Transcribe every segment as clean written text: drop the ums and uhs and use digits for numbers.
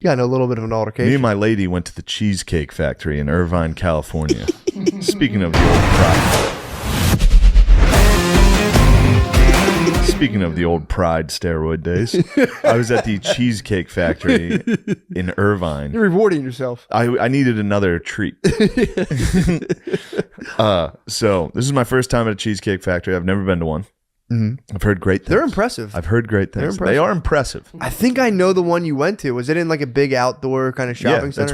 You got in a little bit of an altercation. Me and my lady went to the Cheesecake Factory in Irvine, California. Speaking of the old pride. Speaking of the old pride steroid days, I was at the Cheesecake Factory in Irvine. You're rewarding yourself. I needed another treat. So this is my first time at a Cheesecake Factory. I've never been to one. Mm-hmm. I've heard great things. They're impressive. I've heard great things. They are impressive. I think I know the one you went to. Was it in like a big outdoor kind of shopping center?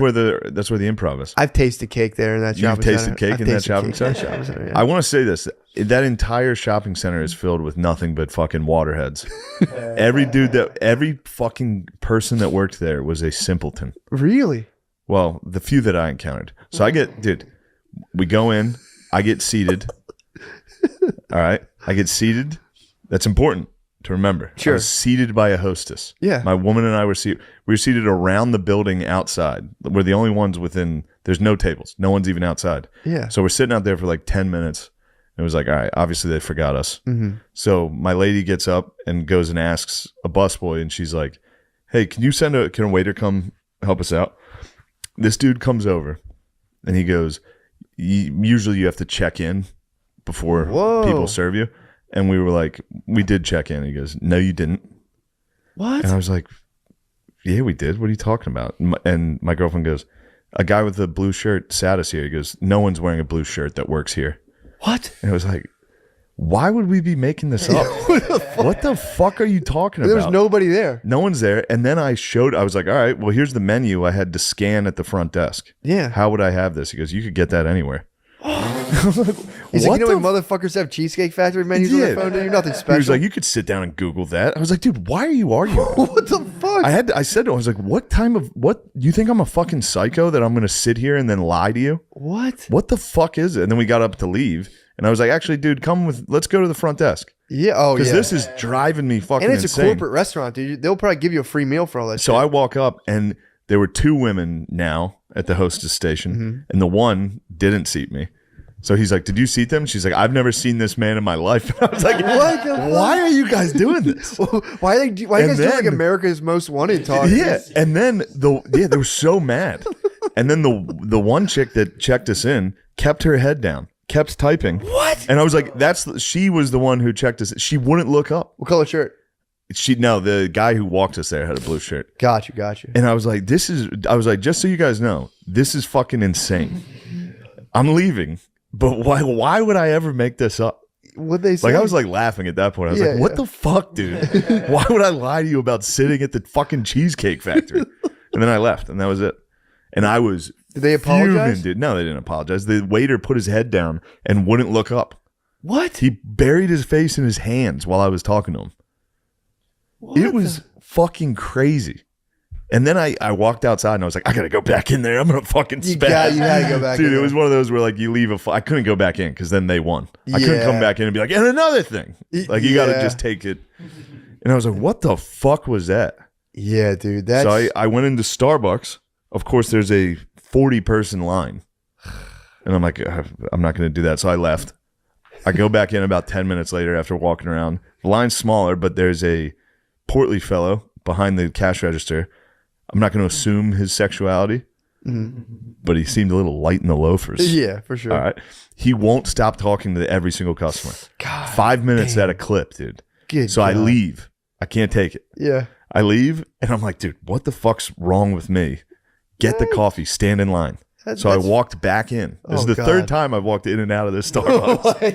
That's where the Improv is. I've tasted cake there in that shopping center. You've tasted cake in that shopping center? I want to say this. That entire shopping center is filled with nothing but fucking waterheads. Every fucking person that worked there was a simpleton. Really? Well, the few that I encountered. So we go in, I get seated. All right. I get seated. That's important to remember. Sure. I was seated by a hostess. Yeah. My woman and I were seated. We were seated around the building outside. We're the only ones within. There's no tables. No one's even outside. Yeah. So we're sitting out there for like 10 minutes. It was like, all right, obviously they forgot us. Mm-hmm. So my lady gets up and goes and asks a busboy, and she's like, hey, can a waiter come help us out? This dude comes over and he goes, usually you have to check in before people serve you. And we were like, we did check in. He goes, no, you didn't. What? And I was like, yeah, we did. What are you talking about? And my girlfriend goes, a guy with a blue shirt sat us here. He goes, no one's wearing a blue shirt that works here. What? And it was like, why would we be making this up? What the fuck are you talking about? There was nobody there. No one's there. And then I was like, all right, well, here's the menu I had to scan at the front desk. Yeah. How would I have this? He goes, you could get that anywhere. He's like, motherfuckers have Cheesecake Factory menus on their phone? You're nothing special. He was like, you could sit down and Google that. I was like, dude, why are you arguing? What the fuck? I said to him, I was like, what? You think I'm a fucking psycho that I'm going to sit here and then lie to you? What? What the fuck is it? And then we got up to leave. And I was like, actually, dude, let's go to the front desk. Yeah. Oh, yeah. Because this is driving me fucking insane. And it's a corporate restaurant, dude. They'll probably give you a free meal for all that So shit. I walk up and there were two women now at the hostess station. Mm-hmm. And the one didn't seat me. So he's like, did you seat them? She's like, I've never seen this man in my life. And I was like, why are you guys doing this? Why are you guys doing like America's Most Wanted talk? Yeah. And then they were so mad. And then the one chick that checked us in kept her head down, kept typing. What? And I was like, she was the one who checked us. She wouldn't look up. What color shirt? The guy who walked us there had a blue shirt. Got you. And I was like, just so you guys know, this is fucking insane. I'm leaving. But why would I ever make this up? What'd they say? Like, I was like laughing at that point. I was like, what the fuck, dude? Why would I lie to you about sitting at the fucking Cheesecake Factory? And then I left, and that was it. And I was Did they apologize? Dude. No, they didn't apologize. The waiter put his head down and wouldn't look up. What? He buried his face in his hands while I was talking to him. It was fucking crazy. And then I walked outside and I was like, I gotta go back in there. I'm gonna fucking spaz. You had to go back in Dude, there. it was one of those where like you leave I couldn't go back in because then they won. I couldn't come back in and be like, and another thing. Like you gotta just take it. And I was like, what the fuck was that? Yeah, dude. So I went into Starbucks. Of course, there's a 40-person line. And I'm like, I'm not gonna do that. So I left. I go back in about 10 minutes later after walking around. The line's smaller, but there's a portly fellow behind the cash register. I'm not going to assume his sexuality, but he seemed a little light in the loafers. Yeah, for sure. All right. He won't stop talking to every single customer. God, 5 minutes at a clip, dude. So I leave. I can't take it. Yeah. I leave, and I'm like, dude, what the fuck's wrong with me? Get the coffee. Stand in line. So I walked back in. This is the third time I've walked in and out of this Starbucks. Oh my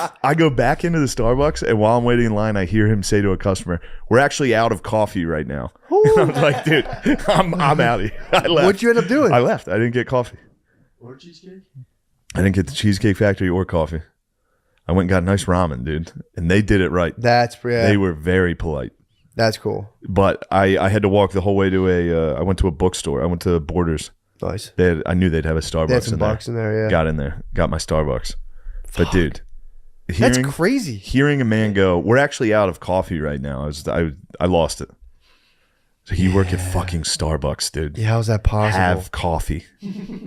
God. I go back into the Starbucks, and while I'm waiting in line, I hear him say to a customer, we're actually out of coffee right now. And I was like, dude, I'm out of here. I left. What'd you end up doing? I left. I didn't get coffee. Or cheesecake? I didn't get the Cheesecake Factory or coffee. I went and got nice ramen, dude. And they did it right. They were very polite. That's cool. But I had to walk the whole way to I went to a bookstore. I went to Borders. Nice. I knew they'd have a Starbucks they had some in there. bucks in there, yeah. Got in there. Got my Starbucks. Fuck. But dude, that's crazy. Hearing a man go, we're actually out of coffee right now. I lost it. So you work at fucking Starbucks, dude. Yeah, how's that possible? Have coffee.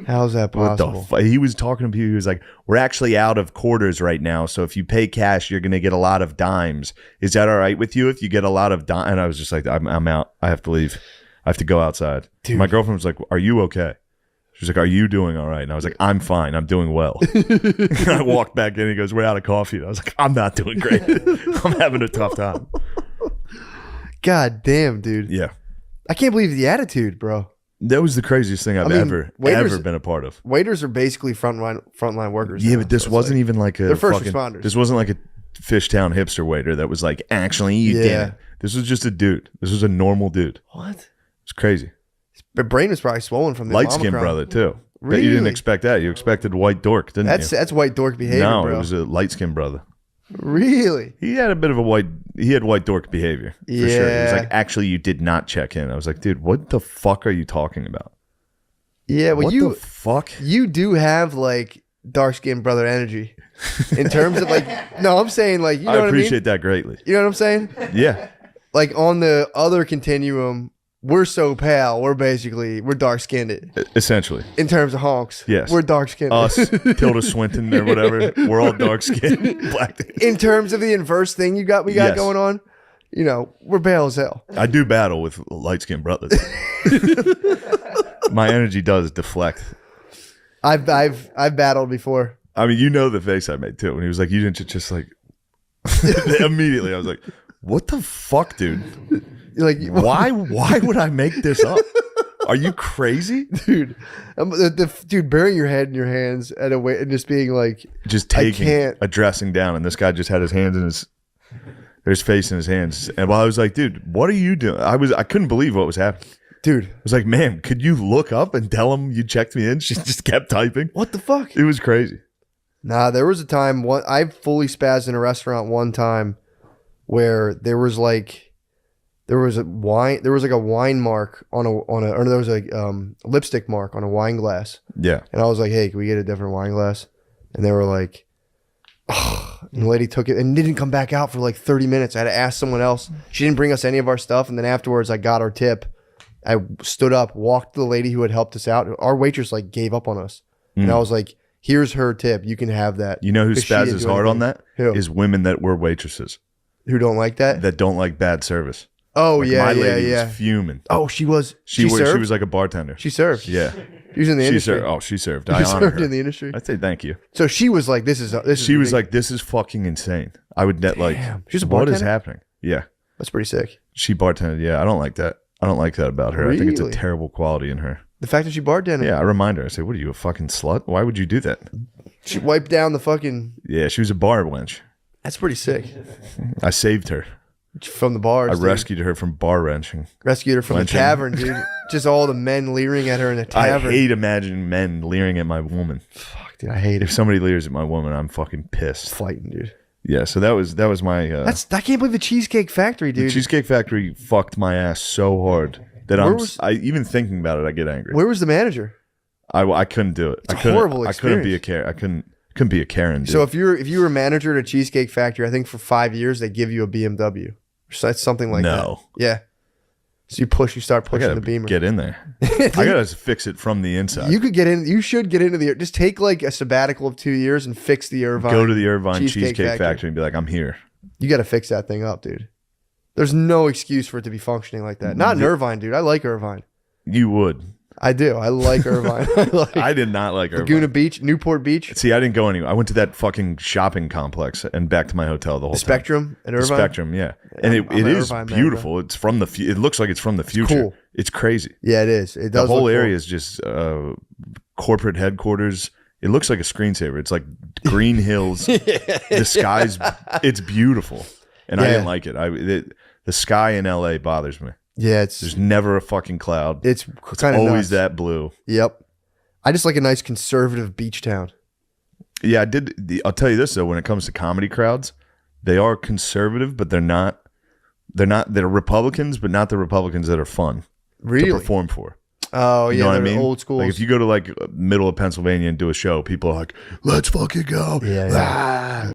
How's that possible? He was talking to people. He was like, we're actually out of quarters right now. So if you pay cash, you're going to get a lot of dimes. Is that all right with you if you get a lot of dimes? And I was just like, I'm out. I have to leave. I have to go outside. Dude. My girlfriend was like, "Are you okay?" She was like, "Are you doing all right?" And I was like, "I'm fine. I'm doing well." And I walked back in. He goes, "We're out of coffee." And I was like, "I'm not doing great. I'm having a tough time." God damn, dude. Yeah. I can't believe the attitude, bro. That was the craziest thing I've ever been a part of. Waiters are basically frontline workers. Yeah, now, but this so wasn't even like a they're first responders. This wasn't like a Fishtown hipster waiter that was like, actually, you didn't. This was just a dude. This was a normal dude. What? It's crazy. His brain was probably swollen from the light-skinned brother too. Really? You didn't expect that. You expected white dork, didn't you? That's white dork behavior, no, bro. it was a light-skinned brother. Really? He had a bit of he had white dork behavior, for sure. He was Yeah. like, actually, you did not check in. I was like, dude, what the fuck are you talking about? Yeah, well, What the fuck? you do have like dark skinned brother energy in terms of like. No, I'm saying like you know I what I mean. appreciate that greatly. You know what I'm saying? Yeah. Like on the other continuum, we're so pale. We're dark skinned Essentially. in terms of honks. Yes. We're dark skinned. Us, Tilda Swinton or whatever, we're all dark skinned, black dudes. In terms of the inverse thing we got Yes. going on, you know, we're pale as hell. I do battle with light skinned brothers. My energy does deflect. I've battled before. I mean, you know the face I made too when he was like, "You didn't just like." Immediately, I was like, "What the fuck, dude? You're like, Why would I make this up? Are you crazy, dude? Dude, burying your head in your hands at a way and just being like, just I taking can't. a dressing down, and this guy just had his hands in his face in his hands, and while I was like, "Dude, what are you doing?" I couldn't believe what was happening. Dude, I was like, "Man, could you look up and tell him you checked me in?" She just kept typing. what the fuck? It was crazy. Nah, there was a time I fully spazzed in a restaurant one time where there was like a wine mark there was a lipstick mark on a wine glass. Yeah. And I was like, "Hey, can we get a different wine glass?" And they were like, oh, and the lady took it and didn't come back out for like 30 minutes. I had to ask someone else. She didn't bring us any of our stuff, and then afterwards I got our tip. I stood up, walked to the lady who had helped us out. Our waitress like gave up on us. And I was like, "Here's her tip. You can have that." You know who 'Cause she didn't spazzes do hard on anything. that? Who? Is women that were waitresses Who don't like that? that don't like bad service. Oh, Like, yeah, my yeah, lady yeah. was fuming. Oh, she was. She served? was like a bartender. She served. Yeah. She was in the She industry. served. Oh, she served. She I honor served her. in the industry. I say thank you. So she was like, "This is." She was like, "This is fucking insane." I would net like, She's a what is bartender? happening? Yeah. That's pretty sick. She bartended. Yeah. I don't like that. I don't like that about her. I think it's a Really? terrible quality in her. The fact that she bartended. Yeah. I remind her. I say, "What are you, a fucking slut? Why would you do that?" She wiped down the fucking. Yeah. She was a bar wench. That's pretty sick. I saved her. From the bars. I dude. rescued her from bar wrenching. Rescued her from the Lynching. tavern, dude. Just all the men leering at her in the tavern. I hate imagining men leering at my woman. Fuck, dude, I hate If it. somebody leers at my woman, I'm fucking pissed. Fighting, dude. Yeah, so that was my I can't believe the Cheesecake Factory, the dude. Cheesecake Factory fucked my ass so hard that I even thinking about it, I get angry. Where was the manager? I couldn't do it. It's a horrible I couldn't be a experience. Karen. I couldn't be a Karen, dude. So if you were manager at a Cheesecake Factory, I think for 5 years they give you a BMW. So that's something like that. No. Yeah. So you start I pushing gotta the Beamer. get in there. I gotta fix it from the inside. You could get in. You should get into just take like a sabbatical of 2 years and fix the Irvine. Go to the Irvine Cheesecake Cheesecake Factory. Factory and be like, I'm here. You got to fix that thing up, dude. There's no excuse for it to be functioning like that. Not in Irvine, dude. I like Irvine. You would. I do. I like Irvine. I did not like Irvine. Laguna Beach, Newport Beach, See, I didn't go anywhere. I went to that fucking shopping complex and back to my hotel the whole time. Spectrum at The Irvine. Spectrum, yeah. And I'm it an is Irvine man, beautiful. It's from it looks like it's from the future. cool. It's crazy. Yeah, it is. It The does. whole look area cool. is just corporate headquarters. It looks like a screensaver. It's like green hills. The sky's it's beautiful. And I Yeah. didn't like it. The sky in LA bothers me. Yeah, There's never a fucking cloud. it's It's kind of always that blue. Yep. I just like a nice conservative beach town. Yeah, I'll tell you this though, when it comes to comedy crowds, they are conservative, but they're Republicans, but not the Republicans that are fun to Really? perform for. Oh, You yeah, know what I they're mean? old school. Like if you go to like middle of Pennsylvania and do a show, people are like, let's fucking go. Yeah, yeah. Ah.